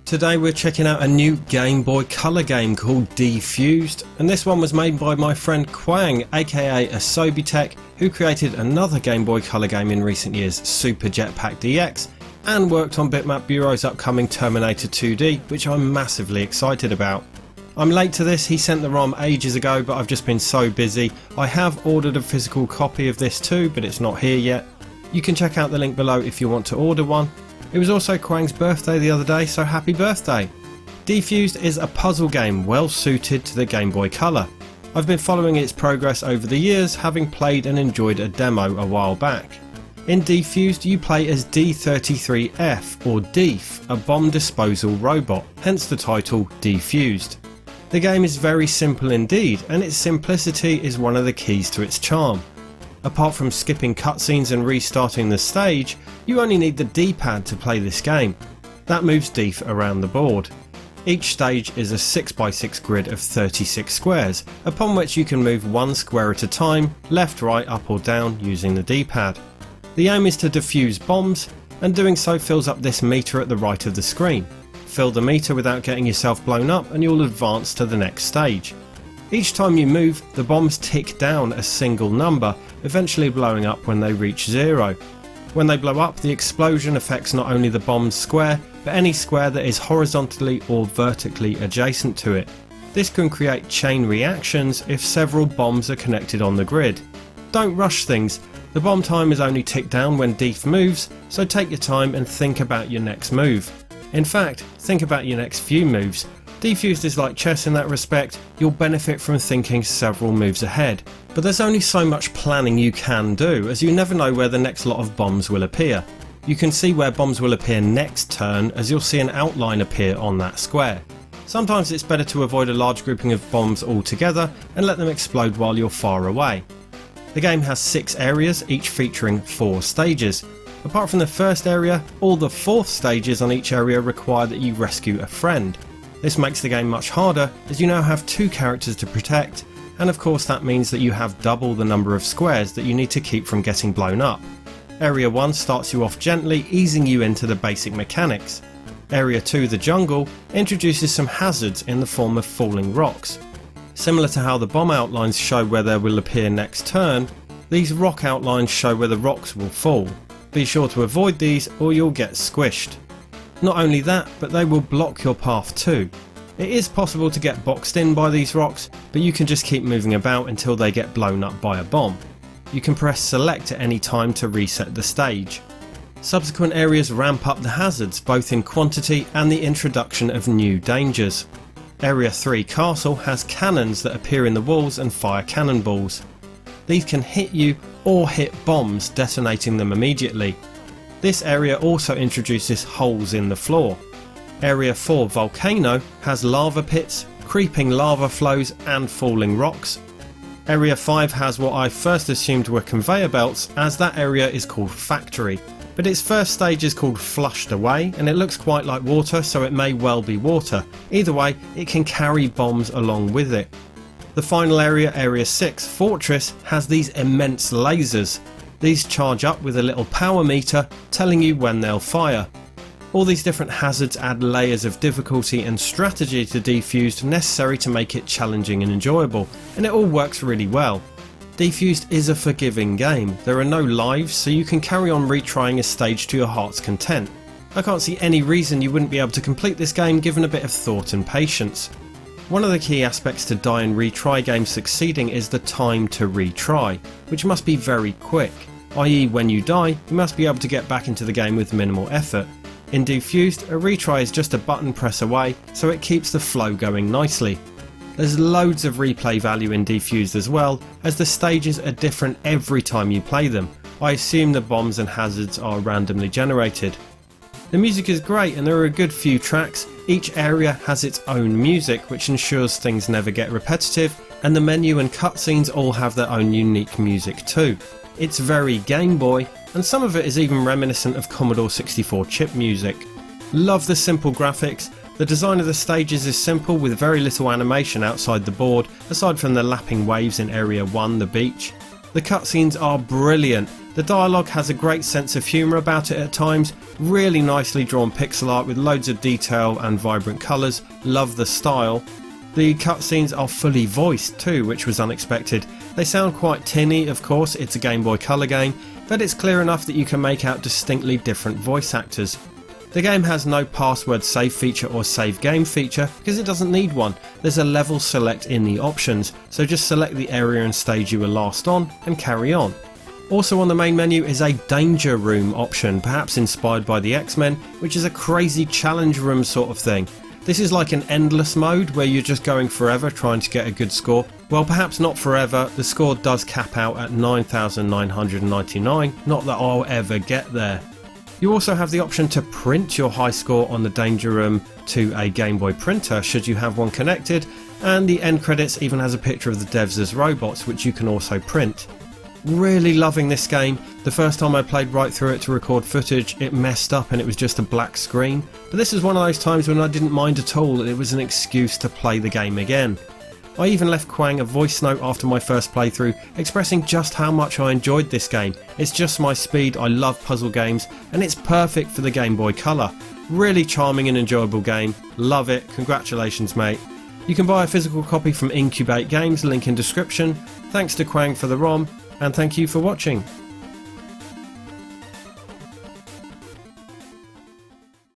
Today we're checking out a new Game Boy Color game called D-Fuzed, and this one was made by my friend Quang, aka AsobiTech, who created another Game Boy Color game in recent years, Super Jetpack DX, and worked on Bitmap Bureau's upcoming Terminator 2D, which I'm massively excited about. I'm late to this, he sent the ROM ages ago, but I've just been so busy. I have ordered a physical copy of this too, but it's not here yet. You can check out the link below if you want to order one. It was also Quang's birthday the other day, so happy birthday! D-Fuzed is a puzzle game well suited to the Game Boy Color. I've been following its progress over the years, having played and enjoyed a demo a while back. In D-Fuzed you play as D-33F or DEEF, a bomb disposal robot, hence the title D-Fuzed. The game is very simple indeed, and its simplicity is one of the keys to its charm. Apart from skipping cutscenes and restarting the stage, you only need the D-pad to play this game. That moves DEEF around the board. Each stage is a 6x6 grid of 36 squares, upon which you can move one square at a time, left, right, up or down using the D-pad. The aim is to defuse bombs, and doing so fills up this meter at the right of the screen. Fill the meter without getting yourself blown up and you'll advance to the next stage. Each time you move, the bombs tick down a single number, eventually blowing up when they reach 0. When they blow up, the explosion affects not only the bomb's square, but any square that is horizontally or vertically adjacent to it. This can create chain reactions if several bombs are connected on the grid. Don't rush things, the bomb timers only tick down when DEEF moves, so take your time and think about your next move. In fact, think about your next few moves. D-Fuzed is like chess in that respect, you'll benefit from thinking several moves ahead. But there's only so much planning you can do, as you never know where the next lot of bombs will appear. You can see where bombs will appear next turn, as you'll see an outline appear on that square. Sometimes it's better to avoid a large grouping of bombs altogether and let them explode while you're far away. The game has 6 areas, each featuring 4 stages. Apart from the first area, all the 4th stages on each area require that you rescue a friend. This makes the game much harder, as you now have 2 characters to protect, and of course that means that you have double the number of squares that you need to keep from getting blown up. Area 1 starts you off gently, easing you into the basic mechanics. Area 2, the jungle, introduces some hazards in the form of falling rocks. Similar to how the bomb outlines show where they will appear next turn, these rock outlines show where the rocks will fall. Be sure to avoid these or you'll get squished. Not only that, but they will block your path too. It is possible to get boxed in by these rocks, but you can just keep moving about until they get blown up by a bomb. You can press select at any time to reset the stage. Subsequent areas ramp up the hazards both in quantity and the introduction of new dangers. Area 3 Castle has cannons that appear in the walls and fire cannonballs. These can hit you or hit bombs, detonating them immediately. This area also introduces holes in the floor. Area 4 Volcano has lava pits, creeping lava flows and falling rocks. Area 5 has what I first assumed were conveyor belts, as that area is called Factory, but its first stage is called Flushed Away and it looks quite like water, so it may well be water. Either way, it can carry bombs along with it. The final area, Area 6 Fortress, has these immense lasers. These charge up with a little power meter telling you when they'll fire. All these different hazards add layers of difficulty and strategy to D-Fuzed necessary to make it challenging and enjoyable, and it all works really well. D-Fuzed is a forgiving game. There are no lives, so you can carry on retrying a stage to your heart's content. I can't see any reason you wouldn't be able to complete this game given a bit of thought and patience. One of the key aspects to die and retry games succeeding is the time to retry, which must be very quick, i.e. when you die, you must be able to get back into the game with minimal effort. In D-Fuzed, a retry is just a button press away, so it keeps the flow going nicely. There's loads of replay value in D-Fuzed as well, as the stages are different every time you play them. I assume the bombs and hazards are randomly generated. The music is great and there are a good few tracks. Each area has its own music, which ensures things never get repetitive, and the menu and cutscenes all have their own unique music too. It's very Game Boy, and some of it is even reminiscent of Commodore 64 chip music. Love the simple graphics. The design of the stages is simple with very little animation outside the board, aside from the lapping waves in Area 1, the beach. The cutscenes are brilliant, The dialogue has a great sense of humour about it at times, really nicely drawn pixel art with loads of detail and vibrant colours, love the style. The cutscenes are fully voiced too, which was unexpected. They sound quite tinny, of course, it's a Game Boy Color game, but it's clear enough that you can make out distinctly different voice actors. The game has no password save feature or save game feature because it doesn't need one. There's a level select in the options, so just select the area and stage you were last on and carry on. Also on the main menu is a danger room option, perhaps inspired by the X-Men, which is a crazy challenge room sort of thing. This is like an endless mode where you're just going forever trying to get a good score. Well, perhaps not forever, the score does cap out at 9,999, not that I'll ever get there. You also have the option to print your high score on the danger room to a Game Boy printer should you have one connected, and the end credits even has a picture of the devs as robots, which you can also print. Really loving this game. The first time I played right through it to record footage, it messed up and it was just a black screen, but this is one of those times when I didn't mind at all, it was an excuse to play the game again. I even left Quang a voice note after my first playthrough expressing just how much I enjoyed this game. It's just my speed, I love puzzle games, and it's perfect for the Game Boy Color. Really charming and enjoyable game, love it, congratulations mate. You can buy a physical copy from Incubate Games, link in description. Thanks to Quang for the ROM, and thank you for watching.